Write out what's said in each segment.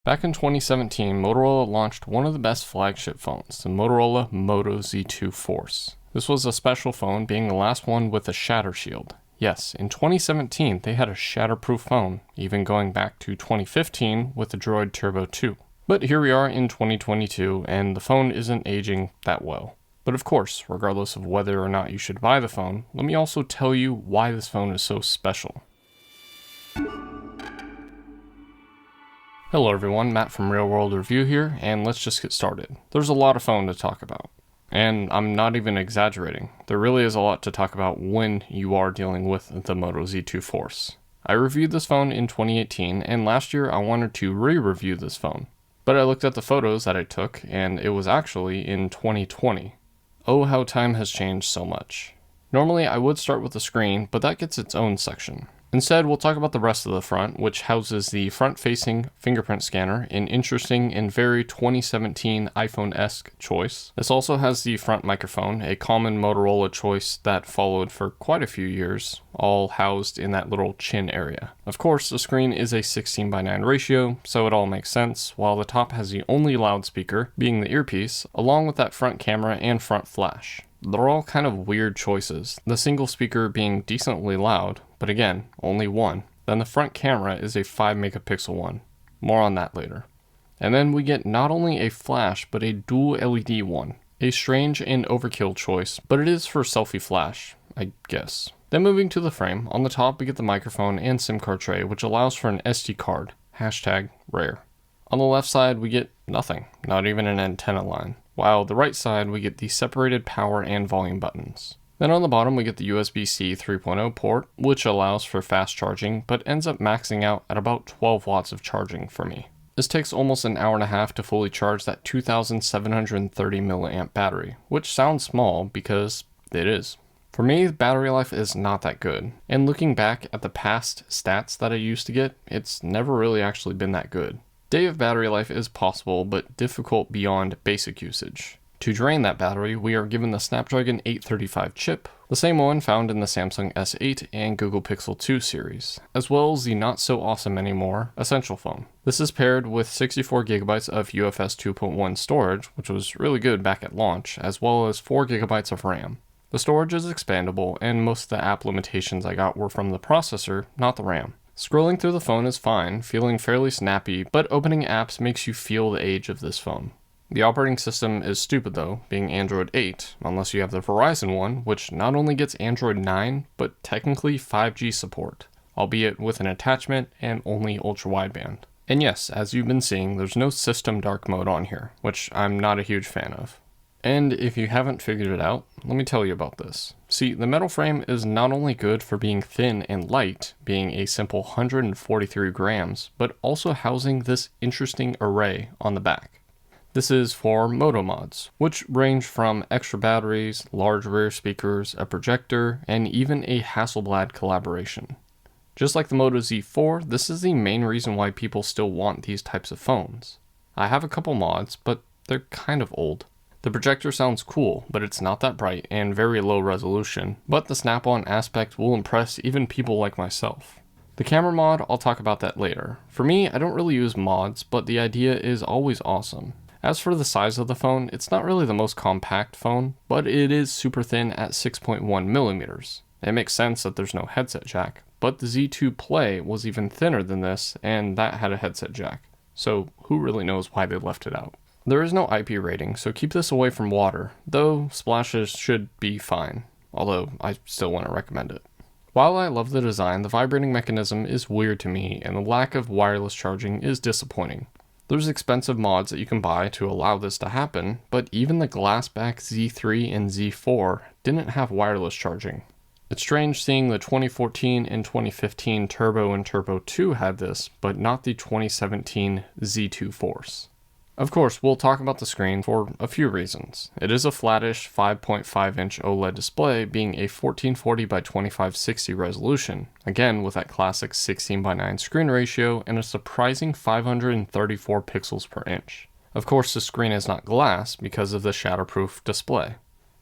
Back in 2017, Motorola launched one of the best flagship phones, the Motorola Moto Z2 Force. This was a special phone, being the last one with a shatter shield. Yes, in 2017 they had a shatterproof phone, even going back to 2015 with the Droid Turbo 2. But here we are in 2022 and the phone isn't aging that well. But of course, regardless of whether or not you should buy the phone, let me also tell you why this phone is so special. Hello everyone, Matt from Real World Review here, and let's just get started. There's a lot of phone to talk about. And I'm not even exaggerating. There really is a lot to talk about when you are dealing with the Moto Z2 Force. I reviewed this phone in 2018, and last year I wanted to re-review this phone. But I looked at the photos that I took, and it was actually in 2020. Oh, how time has changed so much. Normally I would start with the screen, but that gets its own section. Instead, we'll talk about the rest of the front, which houses the front-facing fingerprint scanner, an interesting and very 2017 iPhone-esque choice. This also has the front microphone, a common Motorola choice that followed for quite a few years, all housed in that little chin area. Of course, the screen is a 16:9 ratio, so it all makes sense, while the top has the only loudspeaker, being the earpiece, along with that front camera and front flash. They're all kind of weird choices, the single speaker being decently loud, but again, only one. Then the front camera is a 5 megapixel one. More on that later. And then we get not only a flash, but a dual LED one. A strange and overkill choice, but it is for selfie flash, I guess. Then moving to the frame, on the top we get the microphone and SIM card tray, which allows for an SD card. #rare. On the left side we get nothing, not even an antenna line. While the right side we get the separated power and volume buttons. Then on the bottom we get the USB-C 3.0 port, which allows for fast charging, but ends up maxing out at about 12 watts of charging for me. This takes almost an hour and a half to fully charge that 2730 milliamp battery, which sounds small because it is. For me, the battery life is not that good, and looking back at the past stats that I used to get, it's never really actually been that good. Day of battery life is possible, but difficult beyond basic usage. To drain that battery, we are given the Snapdragon 835 chip, the same one found in the Samsung S8 and Google Pixel 2 series, as well as the not so awesome anymore Essential phone. This is paired with 64GB of UFS 2.1 storage, which was really good back at launch, as well as 4GB of RAM. The storage is expandable, and most of the app limitations I got were from the processor, not the RAM. Scrolling through the phone is fine, feeling fairly snappy, but opening apps makes you feel the age of this phone. The operating system is stupid though, being Android 8, unless you have the Verizon one, which not only gets Android 9, but technically 5G support, albeit with an attachment and only ultra-wideband. And yes, as you've been seeing, there's no system dark mode on here, which I'm not a huge fan of. And if you haven't figured it out, let me tell you about this. See, the metal frame is not only good for being thin and light, being a simple 143 grams, but also housing this interesting array on the back. This is for Moto mods, which range from extra batteries, large rear speakers, a projector, and even a Hasselblad collaboration. Just like the Moto Z4, this is the main reason why people still want these types of phones. I have a couple mods, but they're kind of old. The projector sounds cool, but it's not that bright and very low resolution, but the snap-on aspect will impress even people like myself. The camera mod, I'll talk about that later. For me, I don't really use mods, but the idea is always awesome. As for the size of the phone, it's not really the most compact phone, but it is super thin at 6.1 millimeters. It makes sense that there's no headset jack, but the Z2 Play was even thinner than this, and that had a headset jack. So who really knows why they left it out? There is no IP rating, so keep this away from water, though splashes should be fine, although I still want to recommend it. While I love the design, the vibrating mechanism is weird to me, and the lack of wireless charging is disappointing. There's expensive mods that you can buy to allow this to happen, but even the glassback Z3 and Z4 didn't have wireless charging. It's strange seeing the 2014 and 2015 Turbo and Turbo 2 had this, but not the 2017 Z2 Force. Of course, we'll talk about the screen for a few reasons. It is a flattish 5.5-inch OLED display, being a 1440 by 2560 resolution, again with that classic 16:9 screen ratio and a surprising 534 pixels per inch. Of course, the screen is not glass because of the shatterproof display.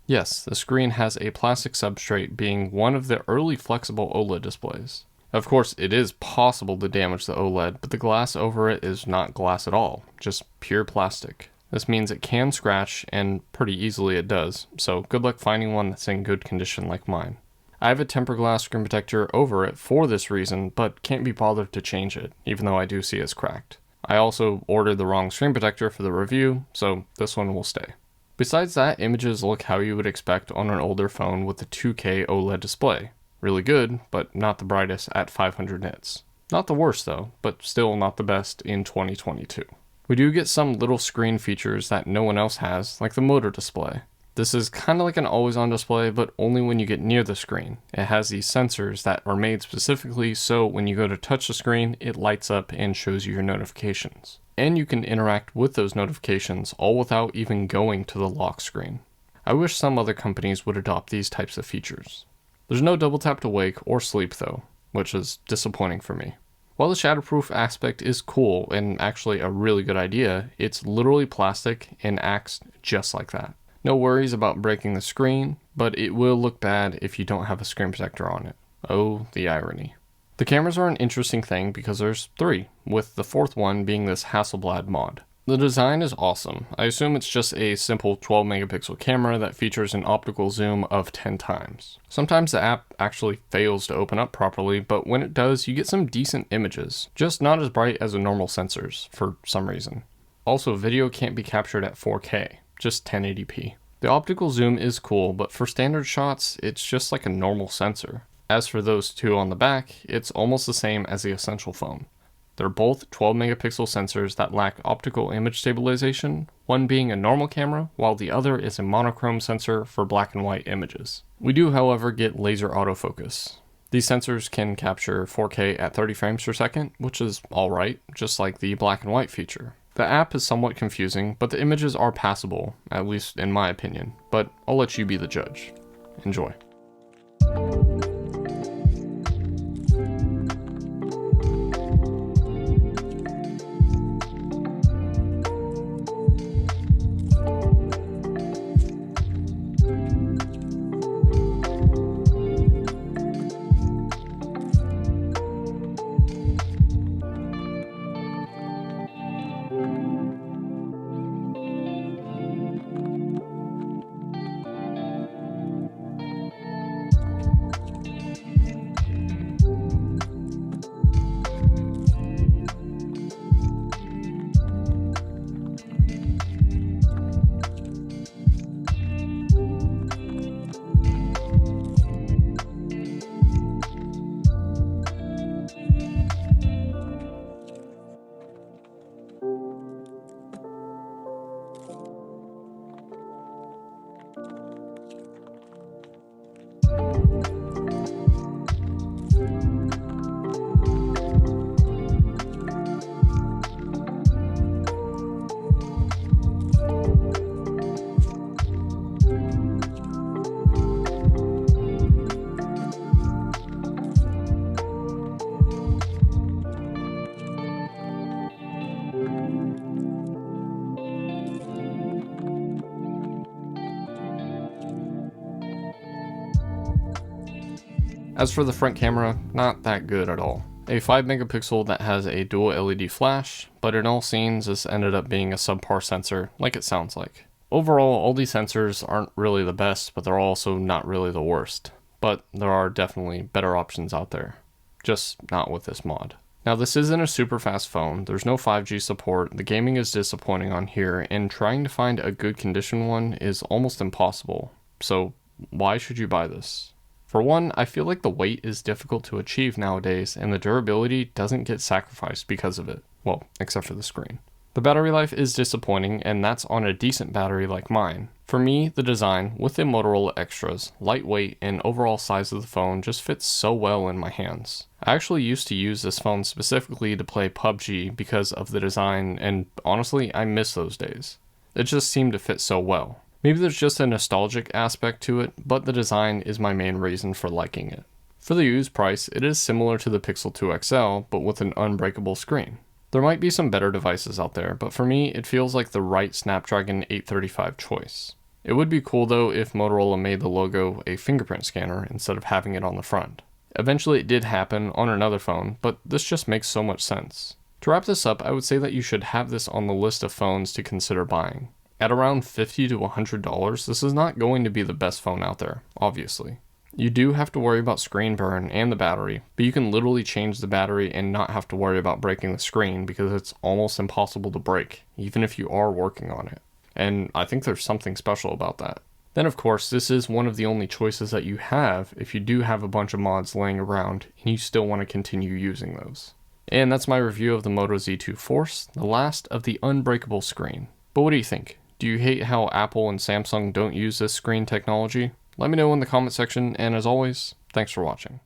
Yes, the screen has a plastic substrate, being one of the early flexible OLED displays. Of course, it is possible to damage the OLED, but the glass over it is not glass at all, just pure plastic. This means it can scratch, and pretty easily it does, so good luck finding one that's in good condition like mine. I have a tempered glass screen protector over it for this reason, but can't be bothered to change it, even though I do see it's cracked. I also ordered the wrong screen protector for the review, so this one will stay. Besides that, images look how you would expect on an older phone with a 2K OLED display. Really good, but not the brightest at 500 nits. Not the worst though, but still not the best in 2022. We do get some little screen features that no one else has, like the motor display. This is kind of like an always-on display, but only when you get near the screen. It has these sensors that are made specifically so when you go to touch the screen, it lights up and shows you your notifications. And you can interact with those notifications all without even going to the lock screen. I wish some other companies would adopt these types of features. There's no double tap to wake or sleep though, which is disappointing for me. While the shatterproof aspect is cool and actually a really good idea, it's literally plastic and acts just like that. No worries about breaking the screen, but it will look bad if you don't have a screen protector on it. Oh, the irony. The cameras are an interesting thing because there's 3, with the 4th one being this Hasselblad mod. The design is awesome. I assume it's just a simple 12 megapixel camera that features an optical zoom of 10 times. Sometimes the app actually fails to open up properly, but when it does, you get some decent images, just not as bright as the normal sensors for some reason. Also, video can't be captured at 4K. Just 1080p. The optical zoom is cool, but for standard shots, it's just like a normal sensor. As for those 2 on the back, it's almost the same as the Essential phone. They're both 12 megapixel sensors that lack optical image stabilization, one being a normal camera, while the other is a monochrome sensor for black and white images. We do, however, get laser autofocus. These sensors can capture 4K at 30 frames per second, which is alright, just like the black and white feature. The app is somewhat confusing, but the images are passable, at least in my opinion, but I'll let you be the judge. Enjoy. As for the front camera, not that good at all. A 5 megapixel that has a dual LED flash, but in all scenes this ended up being a subpar sensor, like it sounds like. Overall, all these sensors aren't really the best, but they're also not really the worst. But there are definitely better options out there. Just not with this mod. Now this isn't a super fast phone, there's no 5G support, the gaming is disappointing on here, and trying to find a good condition one is almost impossible. So why should you buy this? For one, I feel like the weight is difficult to achieve nowadays and the durability doesn't get sacrificed because of it. Well, except for the screen. The battery life is disappointing and that's on a decent battery like mine. For me, the design, with the Motorola extras, lightweight, and overall size of the phone just fits so well in my hands. I actually used to use this phone specifically to play PUBG because of the design and honestly, I miss those days. It just seemed to fit so well. Maybe there's just a nostalgic aspect to it, but the design is my main reason for liking it. For the used price, it is similar to the Pixel 2 XL, but with an unbreakable screen. There might be some better devices out there, but for me, it feels like the right Snapdragon 835 choice. It would be cool though if Motorola made the logo a fingerprint scanner instead of having it on the front. Eventually it did happen on another phone, but this just makes so much sense. To wrap this up, I would say that you should have this on the list of phones to consider buying. At around $50 to $100, this is not going to be the best phone out there, obviously. You do have to worry about screen burn and the battery, but you can literally change the battery and not have to worry about breaking the screen because it's almost impossible to break, even if you are working on it. And I think there's something special about that. Then of course, this is one of the only choices that you have if you do have a bunch of mods laying around and you still want to continue using those. And that's my review of the Moto Z2 Force, the last of the unbreakable screen. But what do you think? Do you hate how Apple and Samsung don't use this screen technology? Let me know in the comment section, and as always, thanks for watching.